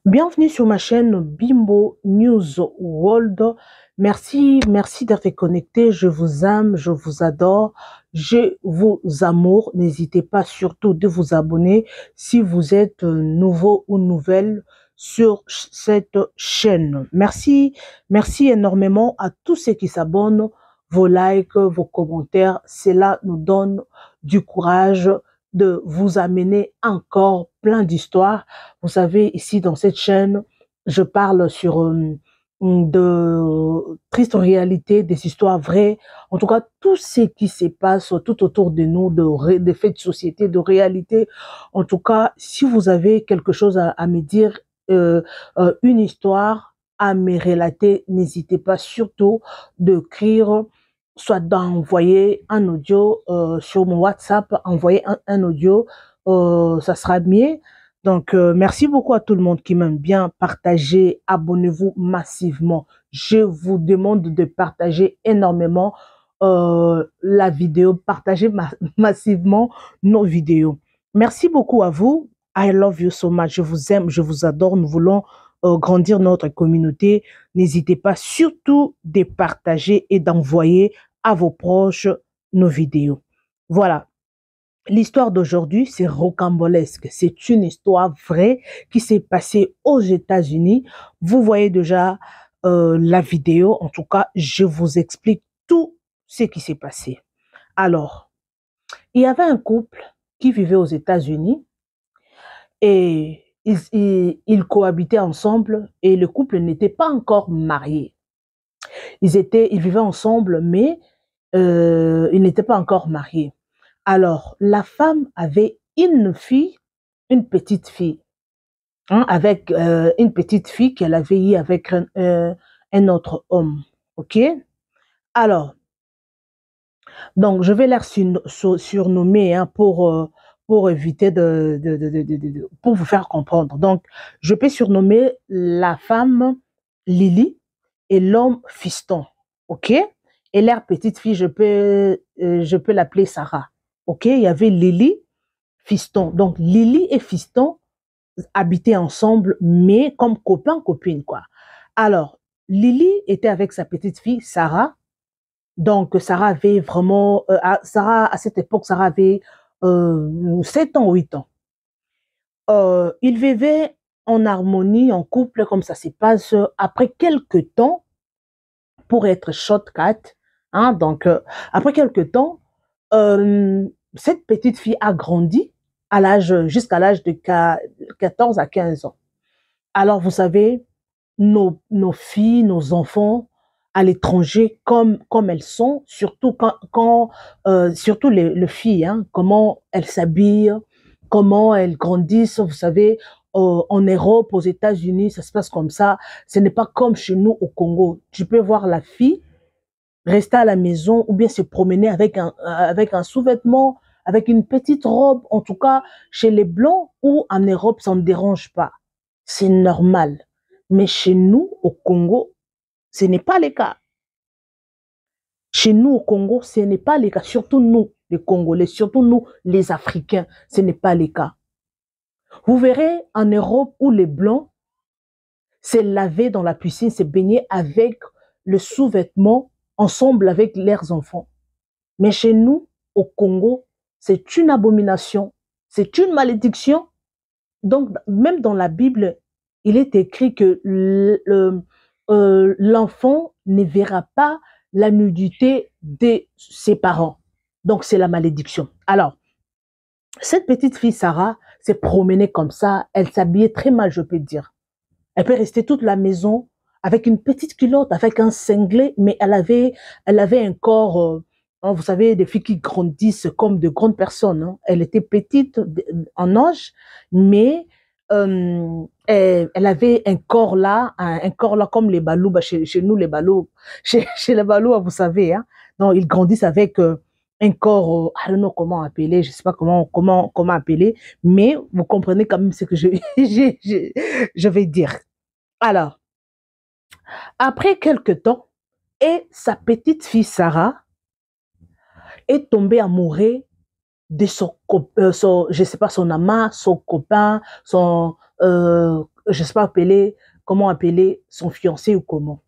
Bienvenue sur ma chaîne Bimbo News World. Merci d'être connecté. Je vous aime, je vous adore, je vous amour. N'hésitez pas surtout de vous abonner si vous êtes nouveau ou nouvelle sur cette chaîne. Merci énormément à tous ceux qui s'abonnent. Vos likes, vos commentaires, cela nous donne du courage de vous amener encore plein d'histoires. Vous savez, ici dans cette chaîne, je parle sur de tristes réalités, des histoires vraies, en tout cas tout ce qui se passe tout autour de nous, de faits de société, de réalité. En tout cas, si vous avez quelque chose à me dire, une histoire à me relater, n'hésitez pas surtout d'écrire, soit d'envoyer un audio sur mon WhatsApp, envoyer un audio, ça sera mieux. Donc, merci beaucoup à tout le monde qui m'aime bien. Partagez, abonnez-vous massivement. Je vous demande de partager énormément la vidéo. Partagez massivement nos vidéos. Merci beaucoup à vous. I love you so much. Je vous aime, je vous adore. Nous voulons grandir notre communauté. N'hésitez pas surtout de partager et d'envoyer à vos proches nos vidéos. Voilà. L'histoire d'aujourd'hui, c'est rocambolesque. C'est une histoire vraie qui s'est passée aux États-Unis. Vous voyez déjà la vidéo. En tout cas, je vous explique tout ce qui s'est passé. Alors, il y avait un couple qui vivait aux États-Unis et ils cohabitaient ensemble et le couple n'était pas encore marié. Ils vivaient ensemble, mais ils n'étaient pas encore mariés. Alors, la femme avait une fille, une petite fille, hein, avec une petite fille qu'elle avait eue avec un autre homme. OK? Alors, donc, je vais la surnommer hein, pour éviter pour vous faire comprendre. Donc, je peux surnommer la femme Lily et l'homme Fiston. OK? Et leur petite fille, je peux l'appeler Sarah. OK? Il y avait Lily, Fiston. Donc, Lily et Fiston habitaient ensemble, mais comme copain, copine, quoi. Alors, Lily était avec sa petite fille, Sarah. Donc, Sarah avait vraiment, à cette époque, Sarah avait 7 ans, 8 ans. Ils vivaient en harmonie, en couple, comme ça se passe. Après quelques temps, pour être shortcut, hein, donc, après quelques temps, cette petite fille a grandi jusqu'à l'âge de 14 à 15 ans. Alors, vous savez, nos filles, nos enfants à l'étranger comme elles sont, surtout surtout les filles, hein, comment elles s'habillent, comment elles grandissent, vous savez, en Europe, aux États-Unis, ça se passe comme ça. Ce n'est pas comme chez nous au Congo. Tu peux voir la fille rester à la maison ou bien se promener avec un sous-vêtement, avec une petite robe. En tout cas, chez les Blancs ou en Europe, ça ne dérange pas. C'est normal. Mais chez nous, au Congo, ce n'est pas le cas. Chez nous, au Congo, ce n'est pas le cas. Surtout nous, les Congolais, surtout nous, les Africains, ce n'est pas le cas. Vous verrez en Europe où les Blancs se lavaient dans la piscine, se baignaient avec le sous-vêtement ensemble avec leurs enfants. Mais chez nous, au Congo, c'est une abomination, c'est une malédiction. Donc, même dans la Bible, il est écrit que l'enfant ne verra pas la nudité de ses parents. Donc, c'est la malédiction. Alors, cette petite fille, Sarah, s'est promenée comme ça. Elle s'habillait très mal, je peux dire. Elle peut rester toute la maison avec une petite culotte, avec un cinglé, mais elle avait un corps, hein, vous savez, des filles qui grandissent comme de grandes personnes. Hein. Elle était petite en âge, mais elle avait un corps là comme les balous, chez nous les balous, chez les balous, vous savez, hein. Donc ils grandissent avec un corps, je ne sais pas comment appeler, je sais pas comment appeler, mais vous comprenez quand même ce que je vais dire. Alors, après quelque temps, et sa petite fille Sarah est tombée amoureuse de je sais pas, son amant, son copain, je ne sais pas appeler, comment appeler son fiancé ou comment.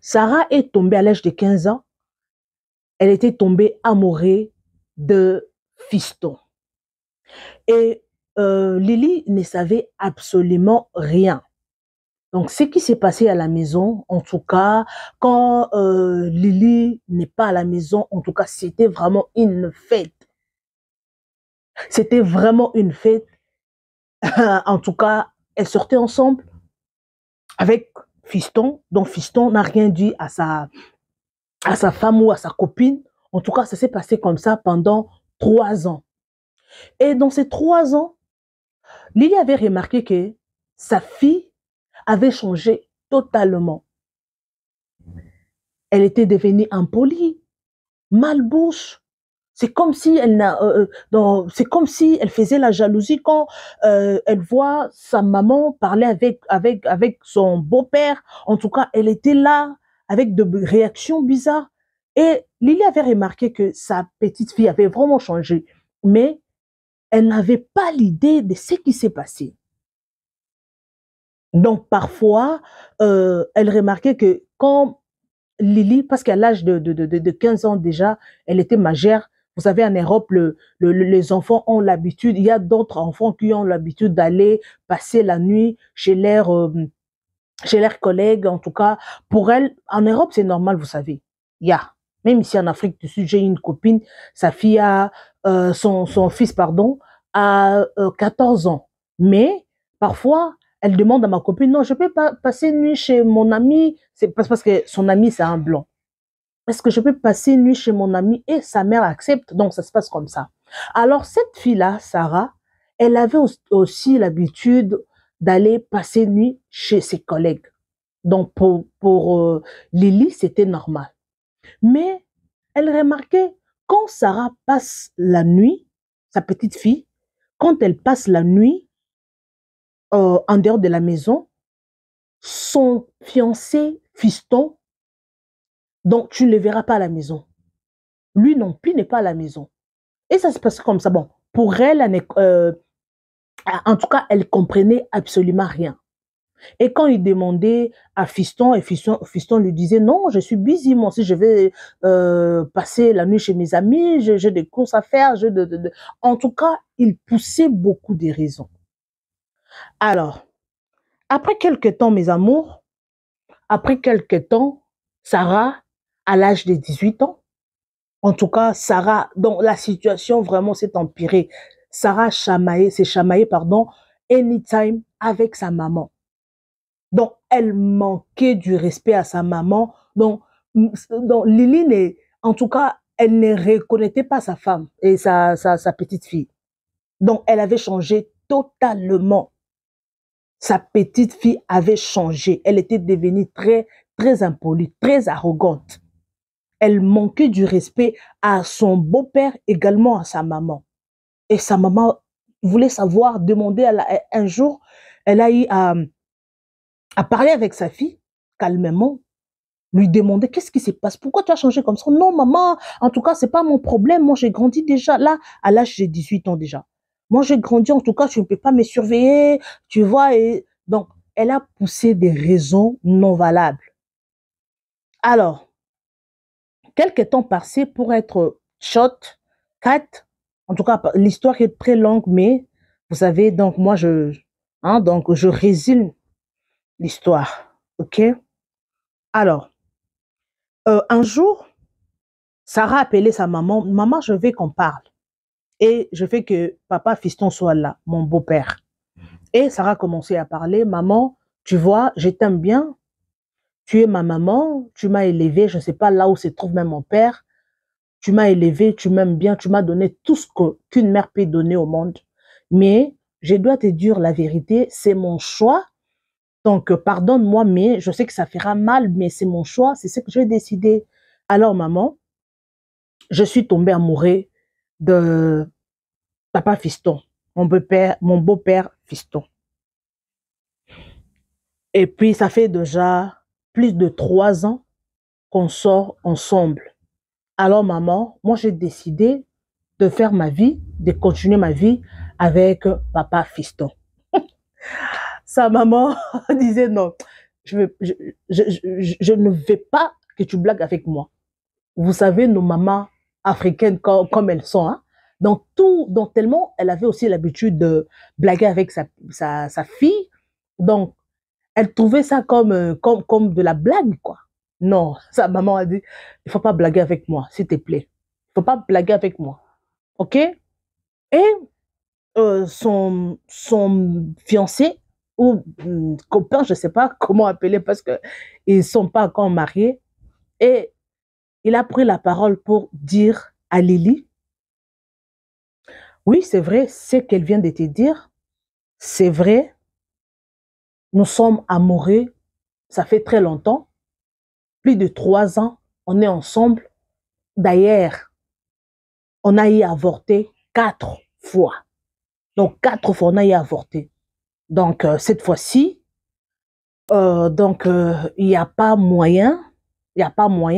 Sarah est tombée à l'âge de 15 ans. Elle était tombée amoureuse de Fiston. Et Lily ne savait absolument rien. Donc, ce qui s'est passé à la maison, en tout cas, quand Lily n'est pas à la maison, en tout cas, c'était vraiment une fête. C'était vraiment une fête. En tout cas, elles sortaient ensemble avec Fiston. Donc, Fiston n'a rien dit à sa femme ou à sa copine. En tout cas, ça s'est passé comme ça pendant 3 ans. Et dans ces 3 ans, Lily avait remarqué que sa fille avait changé totalement. Elle était devenue impolie, malbouche. C'est comme si c'est comme si elle faisait la jalousie quand elle voit sa maman parler avec son beau-père. En tout cas, elle était là avec de réactions bizarres. Et Lily avait remarqué que sa petite fille avait vraiment changé, mais elle n'avait pas l'idée de ce qui s'est passé. Donc, parfois, elle remarquait que quand Lily, parce qu'à l'âge de 15 ans déjà, elle était majeure. Vous savez, en Europe, les enfants ont l'habitude, il y a d'autres enfants qui ont l'habitude d'aller passer la nuit chez leurs collègues. En tout cas, pour elle, en Europe, c'est normal, vous savez. Il y a. Même ici en Afrique du Sud, j'ai une copine, sa fille a, son fils, pardon, a 14 ans. Mais parfois, elle demande à ma copine, non, je peux pas passer une nuit chez mon ami, c'est parce que son ami, c'est un blanc. Est-ce que je peux passer une nuit chez mon ami? Et sa mère accepte, donc ça se passe comme ça. Alors, cette fille-là, Sarah, elle avait aussi l'habitude d'aller passer une nuit chez ses collègues. Donc, pour Lily, c'était normal. Mais elle remarquait, quand Sarah passe la nuit, sa petite fille, quand elle passe la nuit en dehors de la maison, son fiancé, Fiston, donc tu ne le verras pas à la maison. Lui non plus n'est pas à la maison. Et ça se passe comme ça. Bon, pour elle, en tout cas, elle comprenait absolument rien. Et quand il demandait à Fiston, et Fiston lui disait, non, je suis busy, moi aussi, je vais passer la nuit chez mes amis, j'ai des courses à faire. En tout cas, il poussait beaucoup de raisons. Alors, après quelques temps, mes amours, après quelques temps, Sarah, à l'âge de 18 ans, en tout cas, Sarah, donc la situation vraiment s'est empirée. Sarah s'est chamaillée, pardon, anytime avec sa maman. Donc, elle manquait du respect à sa maman. Donc Lily, en tout cas, elle ne reconnaissait pas sa femme et sa petite fille. Donc, elle avait changé totalement. Sa petite fille avait changé. Elle était devenue très, très impolie, très arrogante. Elle manquait du respect à son beau-père, également à sa maman. Et sa maman voulait savoir, demander un jour, elle a eu à parler avec sa fille, calmement, lui demander qu'est-ce qui se passe, pourquoi tu as changé comme ça? Non, maman, en tout cas, c'est pas mon problème. Moi, j'ai grandi déjà, là, à l'âge de 18 ans déjà. Moi, j'ai grandi, en tout cas, tu ne peux pas me surveiller, tu vois. Et donc, elle a poussé des raisons non valables. Alors, quelques temps passés pour être short, 4, en tout cas, l'histoire est très longue, mais vous savez, donc moi, donc je résume l'histoire, ok? Alors, un jour, Sarah a appelé sa maman, maman, je veux qu'on parle. Et je veux que papa Fiston soit là, mon beau-père. Et Sarah a commencé à parler, maman, tu vois, je t'aime bien, tu es ma maman, tu m'as élevée, je ne sais pas là où se trouve même mon père, tu m'as élevée, tu m'aimes bien, tu m'as donné tout ce qu'une mère peut donner au monde. Mais je dois te dire la vérité, c'est mon choix. Donc, pardonne-moi, mais je sais que ça fera mal, mais c'est mon choix, c'est ce que je vais décider. Alors, maman, je suis tombée amoureuse de papa Fiston, mon beau-père Fiston. Et puis, ça fait déjà plus de 3 ans qu'on sort ensemble. Alors, maman, moi, j'ai décidé de faire ma vie, de continuer ma vie avec papa Fiston. Sa maman disait non, je ne veux pas que tu blagues avec moi. Vous savez, nos mamans africaines comme elles sont, hein? Donc tellement elle avait aussi l'habitude de blaguer avec sa fille. Donc, elle trouvait ça comme de la blague, quoi. Non, sa maman a dit, il faut pas blaguer avec moi, s'il te plaît. Il faut pas blaguer avec moi. OK? Et son fiancé ou copain, je ne sais pas comment appeler parce qu'ils ne sont pas encore mariés. Et il a pris la parole pour dire à Lily, oui, c'est vrai, ce qu'elle vient de te dire, c'est vrai, nous sommes amoureux, ça fait très longtemps, plus de 3 ans, on est ensemble. D'ailleurs, on a y avorté 4 fois. Donc, 4 fois, on a y avorté. Donc, cette fois-ci, il n'y a pas moyen,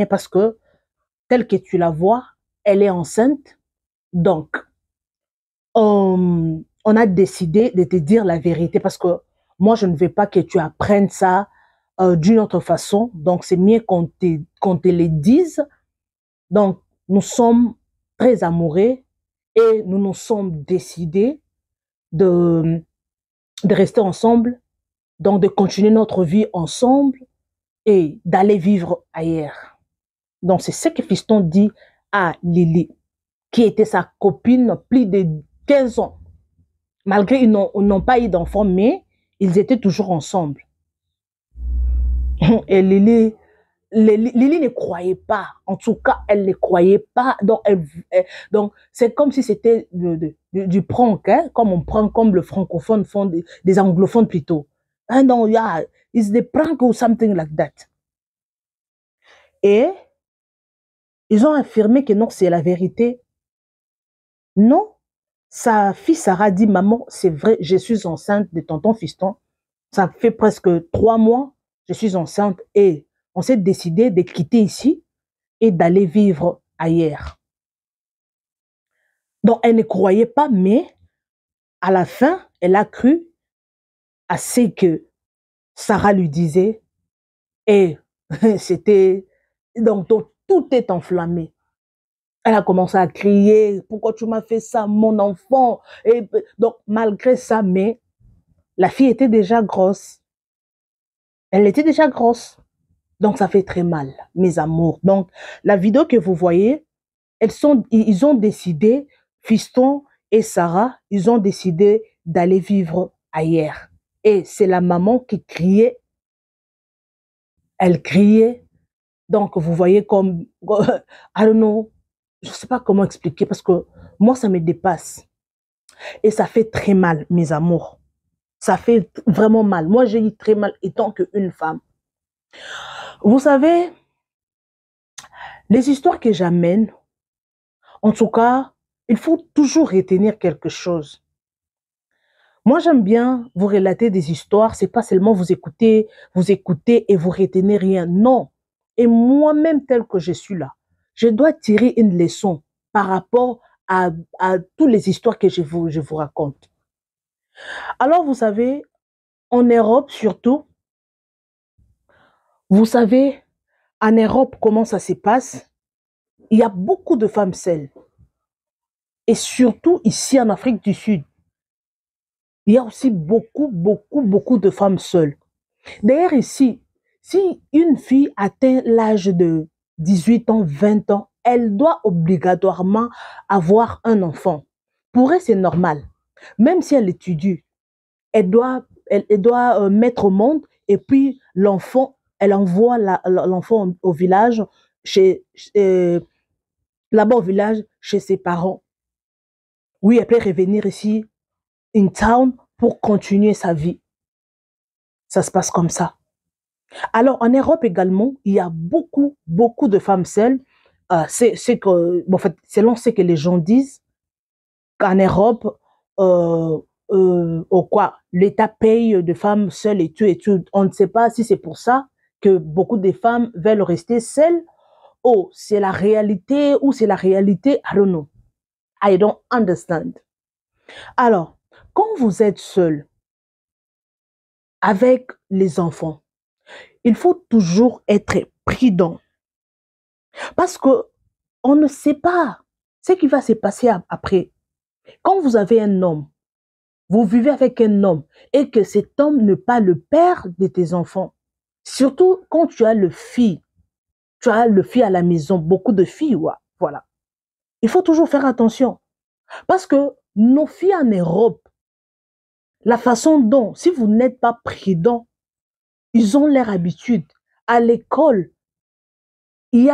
parce que, tel que tu la vois, elle est enceinte. Donc, on a décidé de te dire la vérité parce que moi, je ne veux pas que tu apprennes ça d'une autre façon. Donc, c'est mieux qu'on te le dise. Donc, nous sommes très amoureux et nous nous sommes décidés de, de rester ensemble, donc de continuer notre vie ensemble et d'aller vivre ailleurs. Donc, c'est ce que Fiston dit à Lily, qui était sa copine plus de 15 ans. Malgré ils n'ont pas eu d'enfants, mais ils étaient toujours ensemble. Et Lily ne croyait pas. En tout cas, elle ne croyait pas. Donc c'est comme si c'était du prank, hein, comme on prend, comme le francophone font, des anglophones plutôt. Ah non, yeah, it's the prank or something like that. Et ils ont affirmé que non, c'est la vérité. Non, sa fille Sarah dit, maman, c'est vrai, je suis enceinte de tonton Fiston. Ça fait presque 3 mois, je suis enceinte et on s'est décidé de quitter ici et d'aller vivre ailleurs. Donc, elle ne croyait pas, mais à la fin, elle a cru à ce que Sarah lui disait et c'était... Donc, tout est enflammé. Elle a commencé à crier, pourquoi tu m'as fait ça, mon enfant? Et donc, malgré ça, mais la fille était déjà grosse. Elle était déjà grosse. Donc, ça fait très mal, mes amours. Donc, la vidéo que vous voyez, ils ont décidé, Fiston et Sarah, ils ont décidé d'aller vivre ailleurs. Et c'est la maman qui criait. Elle criait. Donc, vous voyez comme, I don't know, je ne sais pas comment expliquer parce que moi, ça me dépasse. Et ça fait très mal, mes amours. Ça fait vraiment mal. Moi, j'ai eu très mal étant qu'une femme. Vous savez, les histoires que j'amène, en tout cas, il faut toujours retenir quelque chose. Moi, j'aime bien vous relater des histoires. C'est pas seulement vous écouter et vous retenez rien. Non. Et moi-même, tel que je suis là, je dois tirer une leçon par rapport à toutes les histoires que je vous raconte. Alors, vous savez, en Europe surtout, vous savez, en Europe, comment ça se passe? Il y a beaucoup de femmes seules. Et surtout ici en Afrique du Sud, il y a aussi beaucoup de femmes seules. D'ailleurs, ici, si une fille atteint l'âge de 18 ans, 20 ans, elle doit obligatoirement avoir un enfant. Pour elle, c'est normal. Même si elle étudie, elle doit mettre au monde et puis l'enfant, elle envoie l'enfant au village, là-bas au village, chez ses parents. Oui, elle peut revenir ici, in town, pour continuer sa vie. Ça se passe comme ça. Alors, en Europe également, il y a beaucoup de femmes seules. En fait, selon ce que les gens disent, qu'en Europe, l'État paye de femmes seules et tout et tout. On ne sait pas si c'est pour ça que beaucoup de femmes veulent rester seules. Oh, c'est la réalité ou c'est la réalité, I don't know. I don't understand. Alors, quand vous êtes seul, avec les enfants, il faut toujours être prudent parce que on ne sait pas ce qui va se passer après. Quand vous avez un homme, vous vivez avec un homme et que cet homme n'est pas le père de tes enfants, surtout quand tu as tu as le fille à la maison, beaucoup de filles, ouais, voilà. Il faut toujours faire attention parce que nos filles en Europe, la façon dont, si vous n'êtes pas prudent, ils ont leur habitude. À l'école, ils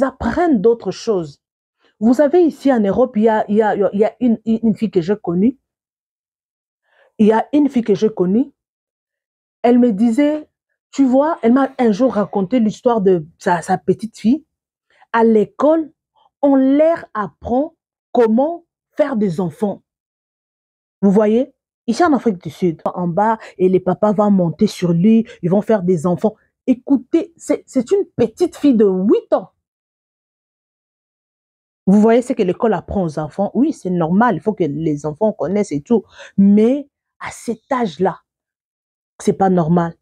apprennent d'autres choses. Vous savez, ici en Europe, il y a une fille que j'ai connue. Il y a une fille que j'ai connue. Elle me disait, tu vois, elle m'a un jour raconté l'histoire de sa petite fille. À l'école, on leur apprend comment faire des enfants. Vous voyez? Ici en Afrique du Sud, en bas, et les papas vont monter sur lui, ils vont faire des enfants. Écoutez, c'est une petite fille de 8 ans. Vous voyez ce que l'école apprend aux enfants? Oui, c'est normal, il faut que les enfants connaissent et tout. Mais à cet âge-là, c'est pas normal.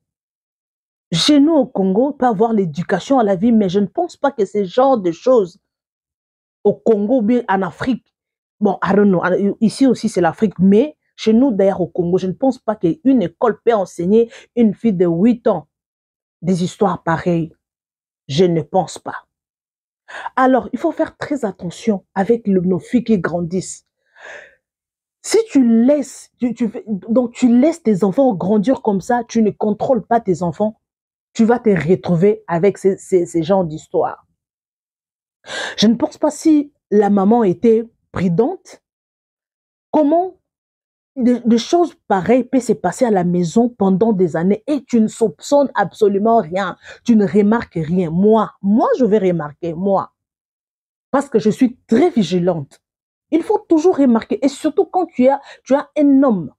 Chez nous au Congo, on peut avoir l'éducation à la vie, mais je ne pense pas que ce genre de choses au Congo ou bien en Afrique, bon, I don't know, ici aussi c'est l'Afrique, mais chez nous d'ailleurs au Congo, je ne pense pas qu'une école peut enseigner une fille de 8 ans des histoires pareilles. Je ne pense pas. Alors, il faut faire très attention avec nos filles qui grandissent. Si tu laisses, donc tu laisses tes enfants grandir comme ça, tu ne contrôles pas tes enfants, tu vas te retrouver avec ces genres d'histoires. Je ne pense pas si la maman était prudente, comment des choses pareilles peuvent se passer à la maison pendant des années et tu ne soupçonnes absolument rien, tu ne remarques rien. Moi, je vais remarquer, moi, parce que je suis très vigilante. Il faut toujours remarquer, et surtout quand tu as un homme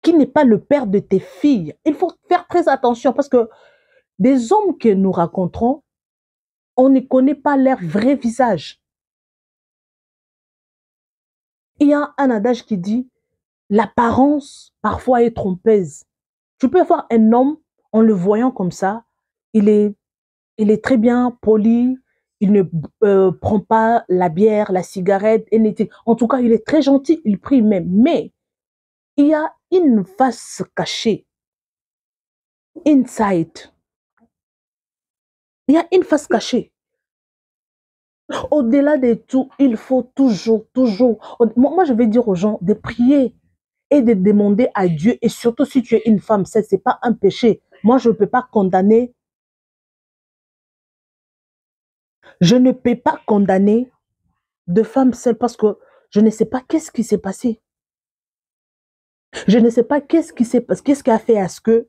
qui n'est pas le père de tes filles, il faut faire très attention parce que des hommes que nous rencontrons, on ne connaît pas leur vrai visage. Il y a un adage qui dit, l'apparence parfois est trompeuse. Tu peux voir un homme, en le voyant comme ça, il est, il est très bien poli, il ne prend pas la bière, la cigarette, anything. En tout cas, il est très gentil, il prie même. Mais il y a une face cachée, inside. Il y a une face cachée. Au-delà de tout, il faut toujours. Moi, je vais dire aux gens de prier et de demander à Dieu, et surtout si tu es une femme, ce n'est pas un péché. Moi, je ne peux pas condamner. Je ne peux pas condamner de femmes seules parce que je ne sais pas qu'est-ce qui s'est passé. Je ne sais pas qu'est-ce qui s'est passé, qu'est-ce qui a fait à ce que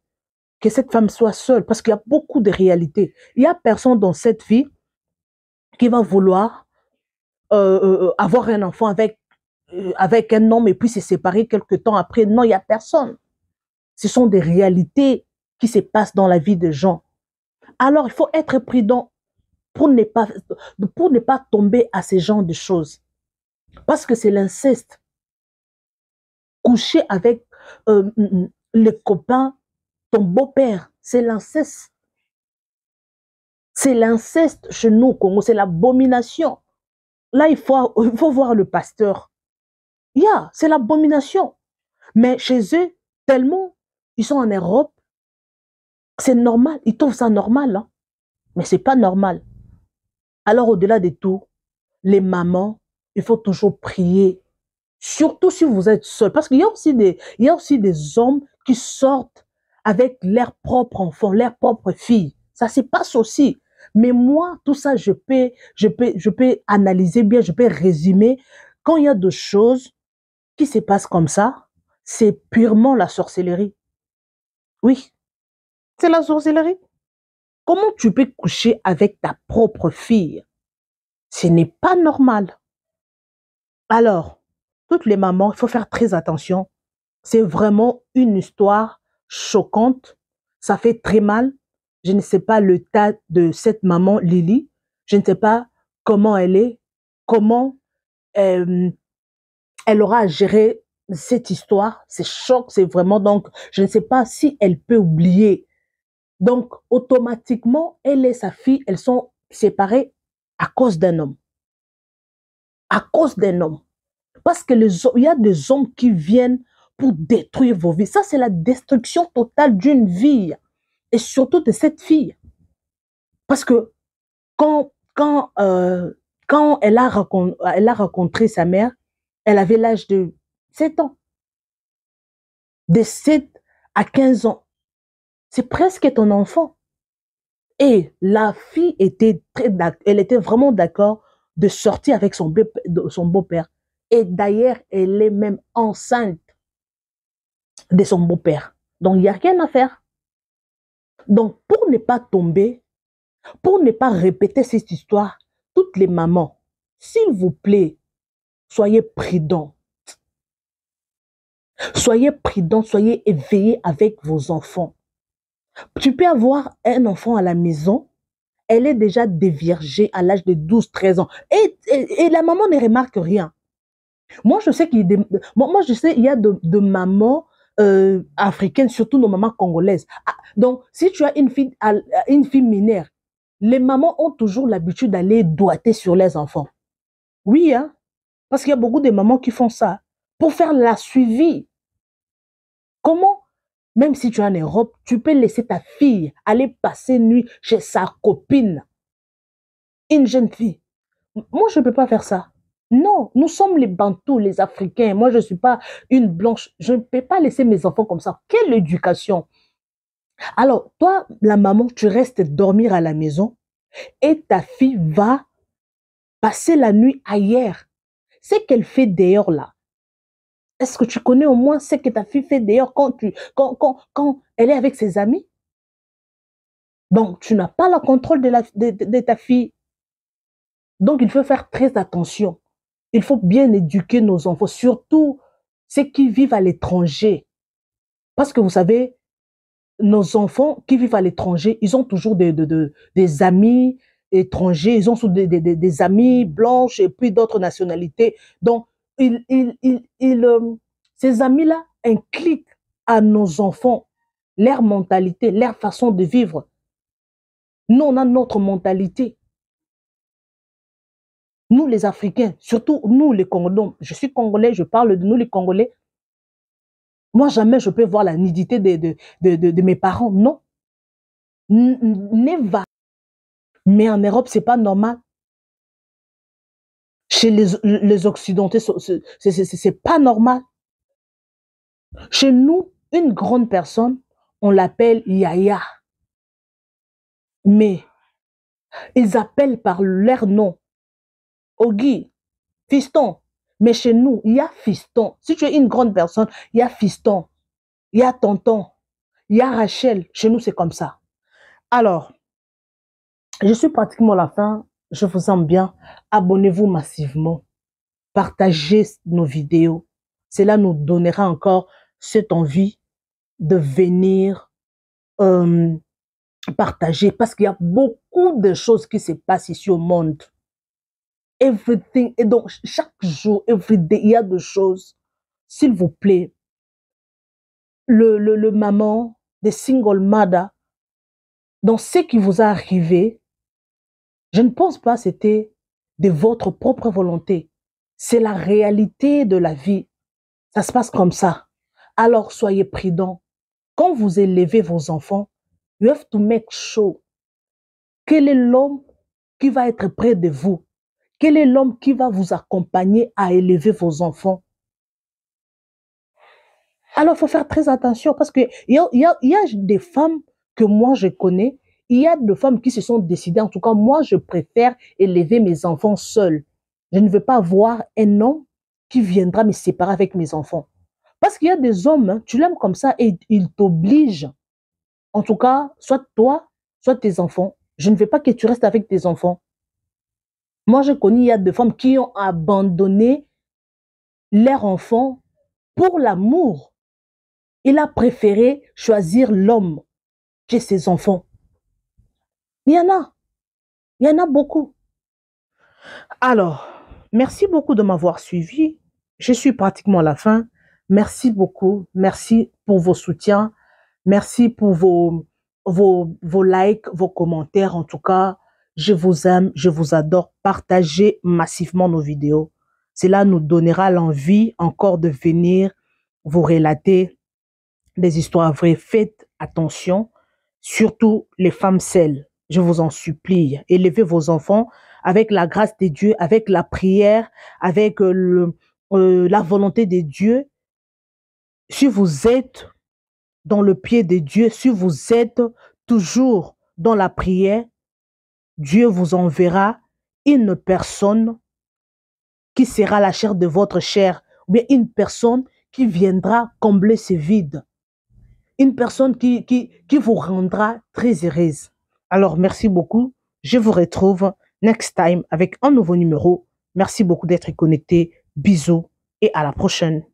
cette femme soit seule, parce qu'il y a beaucoup de réalités. Il n'y a personne dans cette vie qui va vouloir avoir un enfant avec un homme et puis se séparer quelque temps après. Non, il n'y a personne. Ce sont des réalités qui se passent dans la vie des gens. Alors, il faut être prudent pour ne pas tomber à ce genre de choses. Parce que c'est l'inceste. Coucher avec le copain, ton beau-père, c'est l'inceste. C'est l'inceste chez nous au Congo, c'est l'abomination. Là, il faut voir le pasteur. Yeah, c'est l'abomination. Mais chez eux, tellement, ils sont en Europe, c'est normal. Ils trouvent ça normal. Hein? Mais ce n'est pas normal. Alors, au-delà de tout, les mamans, il faut toujours prier. Surtout si vous êtes seul. Parce qu'il y a aussi des hommes qui sortent avec leurs propres enfants, leurs propres filles. Ça se passe aussi. Mais moi, tout ça, je peux analyser bien, je peux résumer. Quand il y a des choses qui se passent comme ça, c'est purement la sorcellerie. Oui, c'est la sorcellerie. Comment tu peux coucher avec ta propre fille? Ce n'est pas normal. Alors, toutes les mamans, il faut faire très attention. C'est vraiment une histoire choquante. Ça fait très mal. Je ne sais pas le tas de cette maman Lily. Je ne sais pas comment elle est, comment elle aura géré cette histoire, c'est choc, c'est vraiment, donc, je ne sais pas si elle peut oublier. Donc, automatiquement, elle et sa fille, elles sont séparées à cause d'un homme. À cause d'un homme. Parce que il y a des hommes qui viennent pour détruire vos vies. Ça, c'est la destruction totale d'une vie. Et surtout de cette fille. Parce que quand, quand, euh, quand elle a rencontré sa mère, elle avait l'âge de 7 ans. De 7 à 15 ans. C'est presque ton enfant. Et la fille elle était vraiment d'accord de sortir avec son beau-père. Et d'ailleurs, elle est même enceinte de son beau-père. Donc, il n'y a rien à faire. Donc, pour ne pas tomber, pour ne pas répéter cette histoire, toutes les mamans, s'il vous plaît, soyez prudents. Soyez prudents, soyez éveillés avec vos enfants. Tu peux avoir un enfant à la maison, elle est déjà déviergée à l'âge de 12-13 ans. Et la maman ne remarque rien. Moi, je sais il y a de mamans africaines, surtout nos mamans congolaises. Ah, donc, si tu as une fille mineure, les mamans ont toujours l'habitude d'aller doiter sur les enfants. Oui, hein, parce qu'il y a beaucoup de mamans qui font ça pour faire la suivi. Comment, même si tu es en Europe, tu peux laisser ta fille aller passer nuit chez sa copine, une jeune fille. Moi, je ne peux pas faire ça. Non, nous sommes les Bantous, les Africains. Moi, je ne suis pas une blanche. Je ne peux pas laisser mes enfants comme ça. Quelle éducation! Alors, toi, la maman, tu restes dormir à la maison et ta fille va passer la nuit ailleurs. Ce qu'elle fait d'ailleurs là. Est-ce que tu connais au moins ce que ta fille fait d'ailleurs quand elle est avec ses amis? Donc, tu n'as pas le contrôle de ta fille. Donc, il faut faire très attention. Il faut bien éduquer nos enfants, surtout ceux qui vivent à l'étranger. Parce que vous savez, nos enfants qui vivent à l'étranger, ils ont toujours des amis étrangers, ils ont des amis blanches et puis d'autres nationalités. Donc, ces amis-là impliquent à nos enfants leur mentalité, leur façon de vivre. Nous, on a notre mentalité. Nous, les Africains, surtout nous, les Congolais, je suis Congolais, je parle de nous, les Congolais. Moi, jamais je peux voir la nudité de mes parents. Non. Never. Mais en Europe, c'est pas normal. Chez les Occidentaux, c'est pas normal. Chez nous, une grande personne, on l'appelle Yaya. Mais ils appellent par leur nom. Ogi, fiston. Mais chez nous, il y a fiston. Si tu es une grande personne, il y a fiston. Il y a tonton. Il y a Rachel. Chez nous, c'est comme ça. Alors, je suis pratiquement à la fin. Je vous aime bien. Abonnez-vous massivement. Partagez nos vidéos. Cela nous donnera encore cette envie de venir partager parce qu'il y a beaucoup de choses qui se passent ici au monde. Everything. Et donc, chaque jour, every day, il y a des choses. S'il vous plaît, le maman, des single mother, dans ce qui vous a arrivé, je ne pense pas que c'était de votre propre volonté. C'est la réalité de la vie. Ça se passe comme ça. Alors, soyez prudents. Quand vous élevez vos enfants, you have to make sure quel est l'homme qui va être près de vous. Quel est l'homme qui va vous accompagner à élever vos enfants? Alors, il faut faire très attention parce qu'il y a des femmes que moi je connais, il y a des femmes qui se sont décidées, en tout cas, moi je préfère élever mes enfants seuls. Je ne veux pas voir un homme qui viendra me séparer avec mes enfants. Parce qu'il y a des hommes, hein, tu l'aimes comme ça et ils t'obligent. En tout cas, soit toi, soit tes enfants. Je ne veux pas que tu restes avec tes enfants. Moi, je connais, il y a des femmes qui ont abandonné leurs enfants pour l'amour. Il a préféré choisir l'homme que ses enfants. Il y en a. Il y en a beaucoup. Alors, merci beaucoup de m'avoir suivi. Je suis pratiquement à la fin. Merci beaucoup. Merci pour vos soutiens. Merci pour vos likes, vos commentaires. En tout cas, je vous aime, je vous adore. Partagez massivement nos vidéos. Cela nous donnera l'envie encore de venir vous relater des histoires vraies. Faites attention, surtout les femmes seules. Je vous en supplie, élevez vos enfants avec la grâce de Dieu, avec la prière, avec la volonté de Dieu. Si vous êtes dans le pied de Dieu, si vous êtes toujours dans la prière, Dieu vous enverra une personne qui sera la chair de votre chair, ou bien une personne qui viendra combler ce vide. Une personne qui vous rendra très heureuse. Alors, merci beaucoup. Je vous retrouve next time avec un nouveau numéro. Merci beaucoup d'être connecté. Bisous et à la prochaine.